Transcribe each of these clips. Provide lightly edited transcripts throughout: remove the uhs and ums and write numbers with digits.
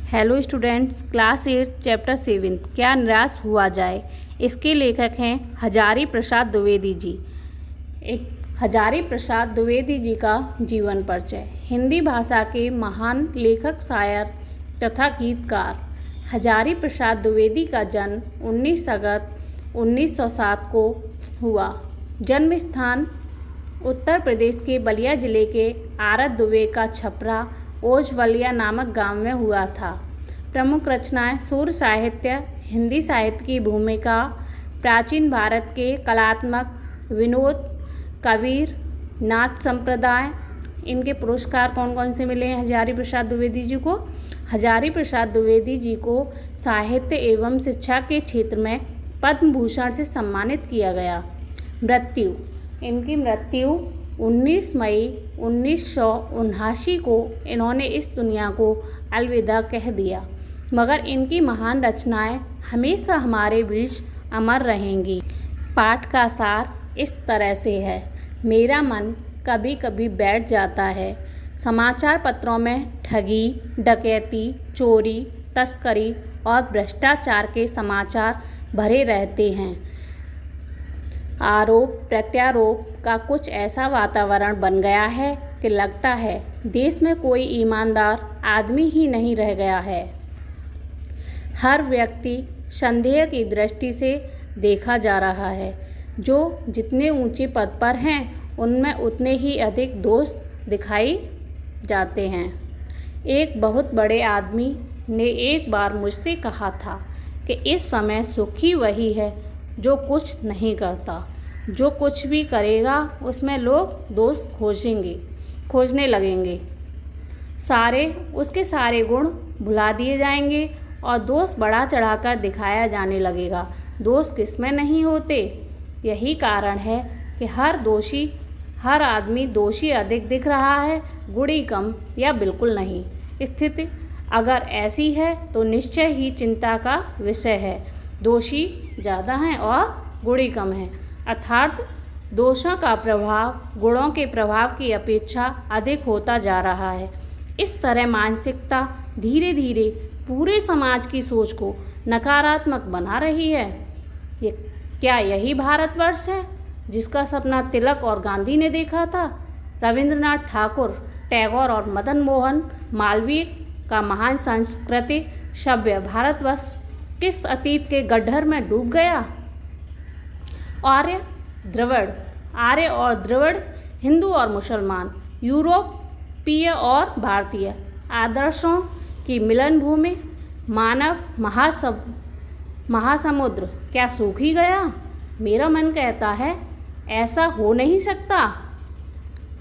Hello students, class 8 chapter 7 क्या निराश हुआ जाए। इसके लेखक हैं हजारी प्रसाद द्विवेदी जी। एक हजारी प्रसाद द्विवेदी जी का जीवन परिचय। हिंदी भाषा के महान लेखक, शायर तथा गीतकार हजारी प्रसाद द्विवेदी का जन्म 19 अगस्त 1907 को हुआ। जन्म स्थान उत्तर प्रदेश के बलिया जिले के आरत दुबे का छपरा ओझवलिया नामक गांव में हुआ था। प्रमुख रचनाएं सूर साहित्य, हिंदी साहित्य की भूमिका, प्राचीन भारत के कलात्मक विनोद, कबीर, नाथ संप्रदाय। इनके पुरस्कार कौन कौन से मिले हैं हजारी प्रसाद द्विवेदी जी को? हजारी प्रसाद द्विवेदी जी को साहित्य एवं शिक्षा के क्षेत्र में पद्म भूषण से सम्मानित किया गया। मृत्यु, इनकी मृत्यु 19 मई 1979 को इन्होंने इस दुनिया को अलविदा कह दिया, मगर इनकी महान रचनाएं हमेशा हमारे बीच अमर रहेंगी। पाठ का सार इस तरह से है। मेरा मन कभी कभी बैठ जाता है। समाचार पत्रों में ठगी, डकैती, चोरी, तस्करी और भ्रष्टाचार के समाचार भरे रहते हैं। आरोप प्रत्यारोप का कुछ ऐसा वातावरण बन गया है कि लगता है देश में कोई ईमानदार आदमी ही नहीं रह गया है। हर व्यक्ति संदेह की दृष्टि से देखा जा रहा है। जो जितने ऊंचे पद पर हैं उनमें उतने ही अधिक दोष दिखाई जाते हैं। एक बहुत बड़े आदमी ने एक बार मुझसे कहा था कि इस समय सुखी वही है जो कुछ नहीं करता। जो कुछ भी करेगा उसमें लोग दोष खोजने लगेंगे। उसके सारे गुण भुला दिए जाएंगे और दोष बढ़ा चढ़ाकर दिखाया जाने लगेगा। दोष किसमें नहीं होते। यही कारण है कि हर आदमी दोषी अधिक दिख रहा है, गुणी कम या बिल्कुल नहीं। स्थिति अगर ऐसी है तो निश्चय ही चिंता का विषय है। दोषी ज़्यादा हैं और गुणी कम हैं, अर्थात दोषों का प्रभाव गुणों के प्रभाव की अपेक्षा अधिक होता जा रहा है। इस तरह मानसिकता धीरे धीरे पूरे समाज की सोच को नकारात्मक बना रही है। क्या यही भारतवर्ष है जिसका सपना तिलक और गांधी ने देखा था? रविंद्रनाथ ठाकुर, टैगोर और मदन मोहन मालवीय का महान सांस्कृतिक सभ्य भारतवर्ष किस अतीत के गड्ढर में डूब गया? आर्य और द्रविड़, हिंदू और मुसलमान, यूरोपीय और भारतीय आदर्शों की मिलन भूमि, मानव महासमुद्र क्या सूख ही गया? मेरा मन कहता है ऐसा हो नहीं सकता।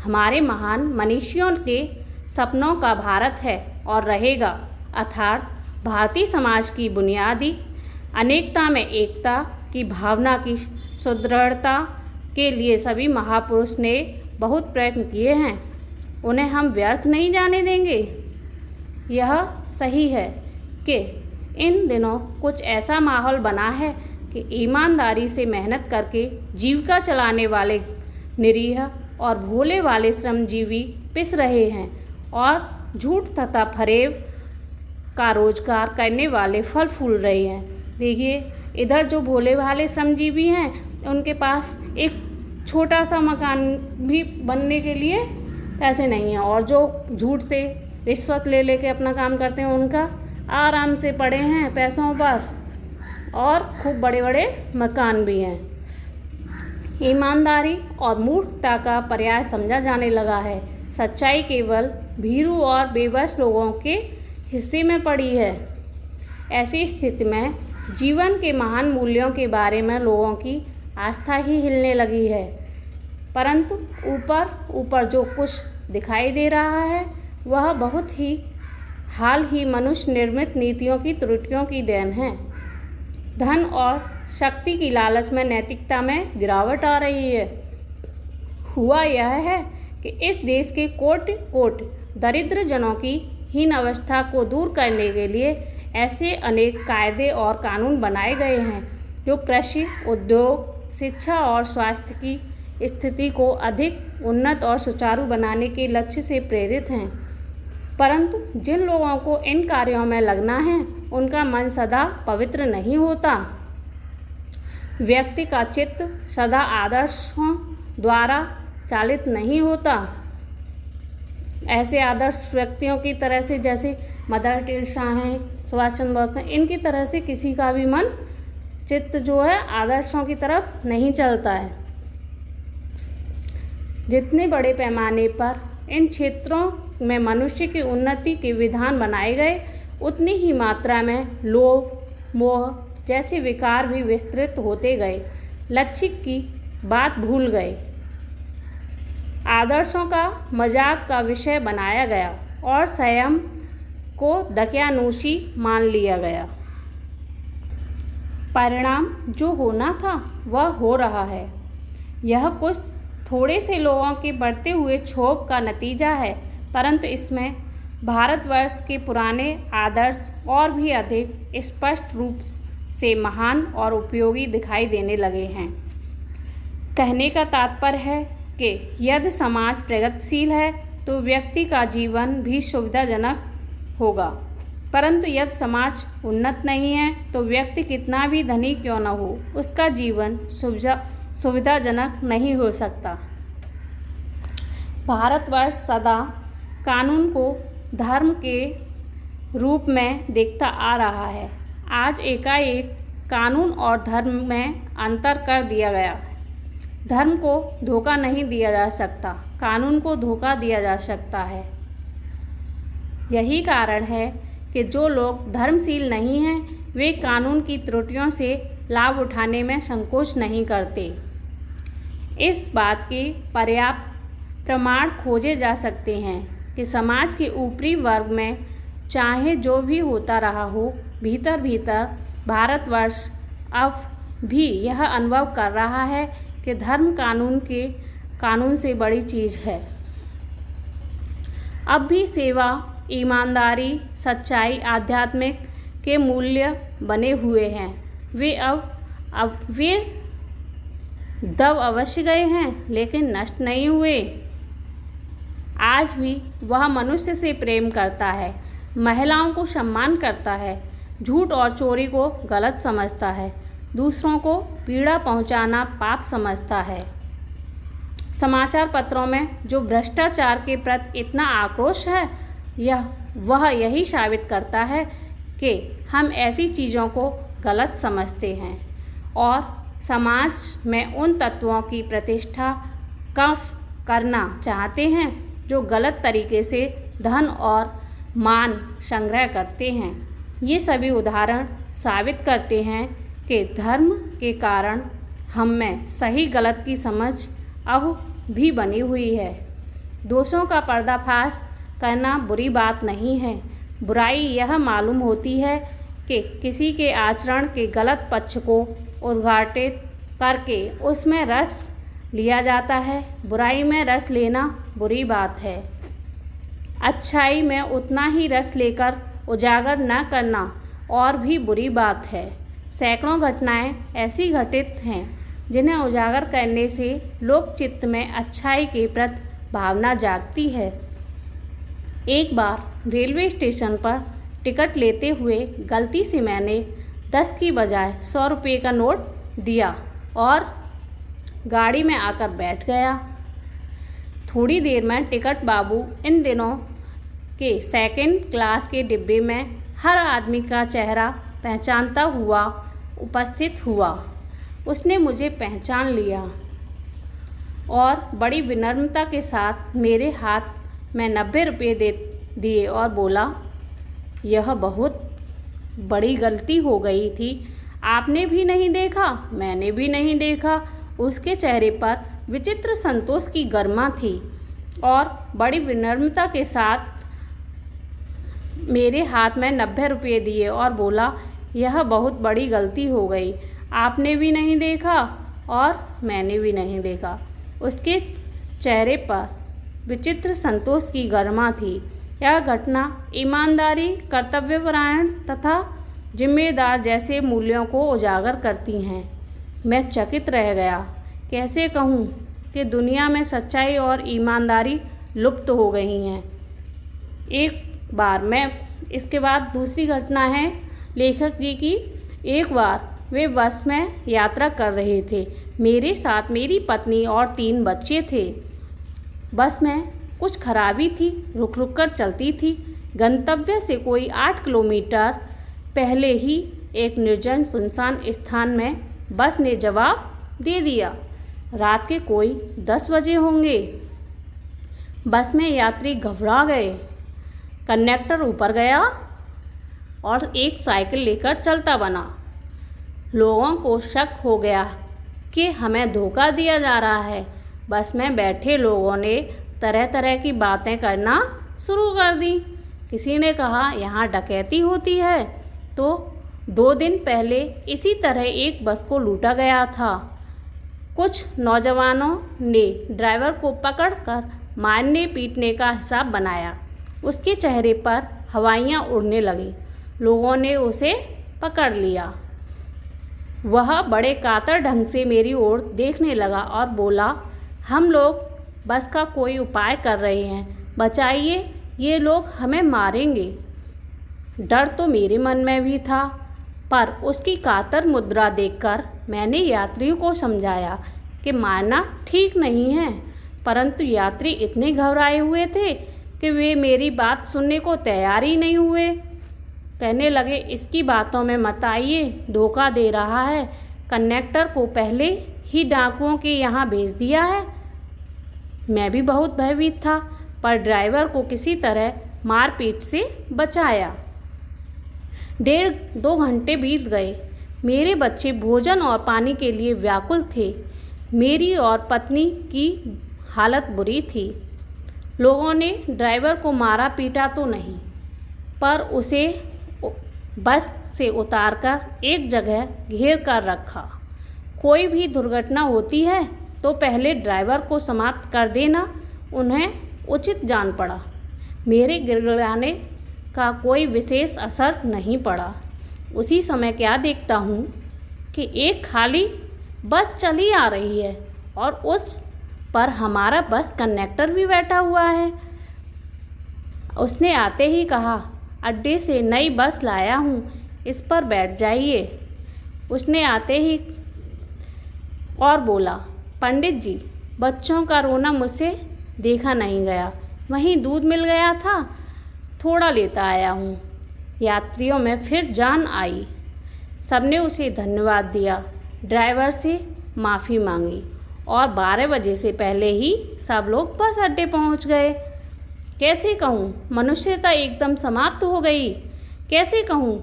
हमारे महान मनीषियों के सपनों का भारत है और रहेगा, अर्थात भारतीय समाज की बुनियादी अनेकता में एकता की भावना की सुदृढ़ता के लिए सभी महापुरुष ने बहुत प्रयत्न किए हैं। उन्हें हम व्यर्थ नहीं जाने देंगे। यह सही है कि इन दिनों कुछ ऐसा माहौल बना है कि ईमानदारी से मेहनत करके जीविका चलाने वाले निरीह और भोले वाले श्रमजीवी पिस रहे हैं और झूठ तथा फरेब का रोजगार करने वाले फल फूल रहे हैं। देखिए, इधर जो भोले भाले श्रमजीवी हैं उनके पास एक छोटा सा मकान भी बनने के लिए पैसे नहीं हैं, और जो झूठ से रिश्वत ले लेके अपना काम करते हैं उनका आराम से पड़े हैं पैसों पर और खूब बड़े बड़े मकान भी हैं। ईमानदारी और मूर्खता का पर्याय समझा जाने लगा है। सच्चाई केवल भीरू और बेबस लोगों के हिस्से में पड़ी है। ऐसी स्थिति में जीवन के महान मूल्यों के बारे में लोगों की आस्था ही हिलने लगी है। परंतु ऊपर जो कुछ दिखाई दे रहा है वह बहुत ही हाल ही मनुष्य निर्मित नीतियों की त्रुटियों की देन है। धन और शक्ति की लालच में नैतिकता में गिरावट आ रही है। हुआ यह है कि इस देश के कोट दरिद्र जनों की हीन अवस्था को दूर करने के लिए ऐसे अनेक कायदे और कानून बनाए गए हैं जो कृषि, उद्योग, शिक्षा और स्वास्थ्य की स्थिति को अधिक उन्नत और सुचारू बनाने के लक्ष्य से प्रेरित हैं। परंतु जिन लोगों को इन कार्यों में लगना है उनका मन सदा पवित्र नहीं होता। व्यक्ति का चित्त सदा आदर्शों द्वारा चालित नहीं होता। ऐसे आदर्श व्यक्तियों की तरह से जैसे मदर टेरेसा हैं, सुभाष चंद्र बोस हैं, इनकी तरह से किसी का भी मन चित्त जो है आदर्शों की तरफ नहीं चलता है। जितने बड़े पैमाने पर इन क्षेत्रों में मनुष्य की उन्नति के विधान बनाए गए, उतनी ही मात्रा में लोभ, मोह जैसे विकार भी विस्तृत होते गए। लक्ष्य की बात भूल गए। आदर्शों का मजाक का विषय बनाया गया और स्वयं को दकियानूसी मान लिया गया। परिणाम जो होना था वह हो रहा है। यह कुछ थोड़े से लोगों के बढ़ते हुए क्षोभ का नतीजा है, परंतु इसमें भारतवर्ष के पुराने आदर्श और भी अधिक स्पष्ट रूप से महान और उपयोगी दिखाई देने लगे हैं। कहने का तात्पर्य है कि यदि समाज प्रगतिशील है तो व्यक्ति का जीवन भी सुविधाजनक होगा, परंतु यदि समाज उन्नत नहीं है तो व्यक्ति कितना भी धनी क्यों न हो, उसका जीवन सुविधाजनक नहीं हो सकता। भारतवर्ष सदा कानून को धर्म के रूप में देखता आ रहा है। आज एकाएक कानून और धर्म में अंतर कर दिया गया है। धर्म को धोखा नहीं दिया जा सकता, कानून को धोखा दिया जा सकता है। यही कारण है कि जो लोग धर्मशील नहीं हैं वे कानून की त्रुटियों से लाभ उठाने में संकोच नहीं करते। इस बात के पर्याप्त प्रमाण खोजे जा सकते हैं कि समाज के ऊपरी वर्ग में चाहे जो भी होता रहा हो, भीतर भीतर भारतवर्ष अब भी यह अनुभव कर रहा है कि धर्म कानून से बड़ी चीज़ है। अब भी सेवा, ईमानदारी, सच्चाई, आध्यात्मिक के मूल्य बने हुए हैं। वे दब अवश्य गए हैं लेकिन नष्ट नहीं हुए। आज भी वह मनुष्य से प्रेम करता है, महिलाओं को सम्मान करता है, झूठ और चोरी को गलत समझता है, दूसरों को पीड़ा पहुंचाना पाप समझता है। समाचार पत्रों में जो भ्रष्टाचार के प्रति इतना आक्रोश है, वह यही साबित करता है कि हम ऐसी चीज़ों को गलत समझते हैं और समाज में उन तत्वों की प्रतिष्ठा कम करना चाहते हैं जो गलत तरीके से धन और मान संग्रह करते हैं। ये सभी उदाहरण साबित करते हैं कि धर्म के कारण हम में सही गलत की समझ अब भी बनी हुई है। दोषों का पर्दाफाश करना बुरी बात नहीं है। बुराई यह मालूम होती है कि किसी के आचरण के गलत पक्ष को उद्घाटित करके उसमें रस लिया जाता है। बुराई में रस लेना बुरी बात है। अच्छाई में उतना ही रस लेकर उजागर न करना और भी बुरी बात है। सैकड़ों घटनाएं ऐसी घटित हैं जिन्हें उजागर करने से लोक चित्त में अच्छाई के प्रति भावना जागती है। एक बार रेलवे स्टेशन पर टिकट लेते हुए गलती से मैंने 10 की बजाय 100 रुपये का नोट दिया और गाड़ी में आकर बैठ गया। थोड़ी देर में टिकट बाबू इन दिनों के सेकंड क्लास के डिब्बे में हर आदमी का चेहरा पहचानता हुआ उपस्थित हुआ। उसने मुझे पहचान लिया और बड़ी विनम्रता के साथ मेरे हाथ में 90 रुपये दिए और बोला, यह बहुत बड़ी गलती हो गई थी। आपने भी नहीं देखा, मैंने भी नहीं देखा। उसके चेहरे पर विचित्र संतोष की गरिमा थी और बड़ी विनम्रता के साथ मेरे हाथ में 90 रुपये दिए और बोला, यह बहुत बड़ी गलती हो गई। आपने भी नहीं देखा और मैंने भी नहीं देखा। उसके चेहरे पर विचित्र संतोष की गरिमा थी। यह घटना ईमानदारी, कर्तव्यपरायण तथा जिम्मेदार जैसे मूल्यों को उजागर करती हैं। मैं चकित रह गया। कैसे कहूँ कि दुनिया में सच्चाई और ईमानदारी लुप्त हो गई हैं। एक बार मैं इसके बाद दूसरी घटना है लेखक जी की। एक बार वे बस में यात्रा कर रहे थे। मेरे साथ मेरी पत्नी और 3 बच्चे थे। बस में कुछ खराबी थी, रुक रुक कर चलती थी। गंतव्य से कोई 8 किलोमीटर पहले ही एक निर्जन सुनसान स्थान में बस ने जवाब दे दिया। रात के कोई 10 बजे होंगे। बस में यात्री घबरा गए। कंडक्टर ऊपर गया और एक साइकिल लेकर चलता बना। लोगों को शक हो गया कि हमें धोखा दिया जा रहा है। बस में बैठे लोगों ने तरह तरह की बातें करना शुरू कर दी। किसी ने कहा यहाँ डकैती होती है, तो 2 दिन पहले इसी तरह एक बस को लूटा गया था। कुछ नौजवानों ने ड्राइवर को पकड़कर मारने पीटने का हिसाब बनाया। उसके चेहरे पर हवाइयाँ उड़ने लगी। लोगों ने उसे पकड़ लिया। वह बड़े कातर ढंग से मेरी ओर देखने लगा और बोला, हम लोग बस का कोई उपाय कर रहे हैं, बचाइए, ये लोग हमें मारेंगे। डर तो मेरे मन में भी था, पर उसकी कातर मुद्रा देखकर मैंने यात्रियों को समझाया कि मारना ठीक नहीं है। परंतु यात्री इतने घबराए हुए थे कि वे मेरी बात सुनने को तैयार ही नहीं हुए। कहने लगे, इसकी बातों में मत आइए, धोखा दे रहा है। कंडक्टर को पहले ही डाकुओं के यहाँ भेज दिया है। मैं भी बहुत भयभीत था, पर ड्राइवर को किसी तरह मारपीट से बचाया। 1.5-2 घंटे बीत गए। मेरे बच्चे भोजन और पानी के लिए व्याकुल थे। मेरी और पत्नी की हालत बुरी थी। लोगों ने ड्राइवर को मारा पीटा तो नहीं, पर उसे बस से उतारकर एक जगह घेर कर रखा। कोई भी दुर्घटना होती है तो पहले ड्राइवर को समाप्त कर देना उन्हें उचित जान पड़ा। मेरे गिड़गिड़ाने का कोई विशेष असर नहीं पड़ा। उसी समय क्या देखता हूँ कि एक खाली बस चली आ रही है और उस पर हमारा बस कंडक्टर भी बैठा हुआ है। उसने आते ही कहा, अड्डे से नई बस लाया हूँ, इस पर बैठ जाइए। उसने आते ही और बोला, पंडित जी, बच्चों का रोना मुझसे देखा नहीं गया, वहीं दूध मिल गया था, थोड़ा लेता आया हूँ। यात्रियों में फिर जान आई। सबने उसे धन्यवाद दिया, ड्राइवर से माफ़ी मांगी और 12 बजे से पहले ही सब लोग बस अड्डे पहुँच गए। कैसे कहूँ, मनुष्यता एकदम समाप्त हो गई। कैसे कहूँ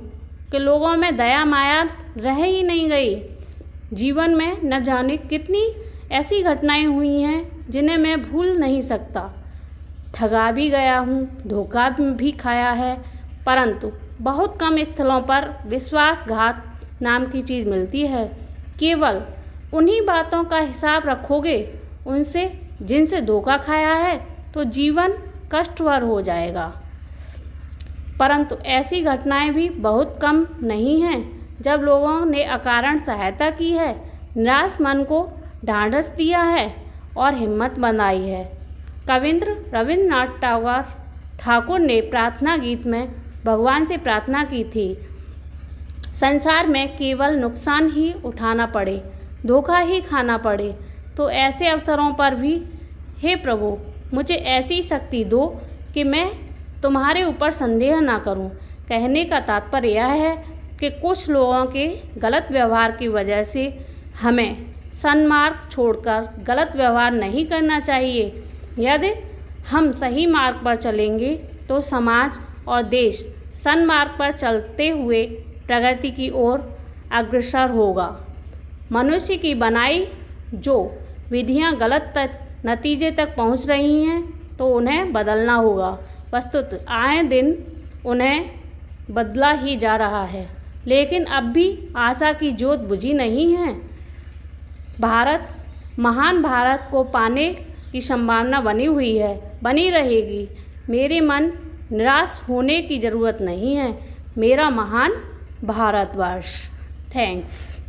कि लोगों में दया माया रह ही नहीं गई। जीवन में न जाने कितनी ऐसी घटनाएं हुई हैं जिन्हें मैं भूल नहीं सकता। ठगा भी गया हूँ, धोखा भी खाया है, परंतु बहुत कम स्थलों पर विश्वासघात नाम की चीज़ मिलती है। केवल उन्हीं बातों का हिसाब रखोगे उनसे जिनसे धोखा खाया है तो जीवन कष्टभर हो जाएगा। परंतु ऐसी घटनाएं भी बहुत कम नहीं हैं जब लोगों ने अकारण सहायता की है, निराश मन को ढांढस दिया है और हिम्मत बनाई है। कविंद्र रविन्द्रनाथ ठाकुर ने प्रार्थना गीत में भगवान से प्रार्थना की थी, संसार में केवल नुकसान ही उठाना पड़े, धोखा ही खाना पड़े, तो ऐसे अवसरों पर भी हे प्रभु मुझे ऐसी शक्ति दो कि मैं तुम्हारे ऊपर संदेह ना करूं। कहने का तात्पर्य यह है कि कुछ लोगों के गलत व्यवहार की वजह से हमें सन्मार्ग छोड़कर गलत व्यवहार नहीं करना चाहिए। यदि हम सही मार्ग पर चलेंगे तो समाज और देश सन्मार्ग पर चलते हुए प्रगति की ओर अग्रसर होगा। मनुष्य की बनाई जो विधियां गलत नतीजे तक पहुंच रही हैं तो उन्हें बदलना होगा। वस्तुतः आए दिन उन्हें बदला ही जा रहा है, लेकिन अब भी आशा की ज्योत बुझी नहीं है। महान भारत को पाने की संभावना बनी हुई है, बनी रहेगी। मेरे मन निराश होने की ज़रूरत नहीं है। मेरा महान भारतवर्ष। थैंक्स।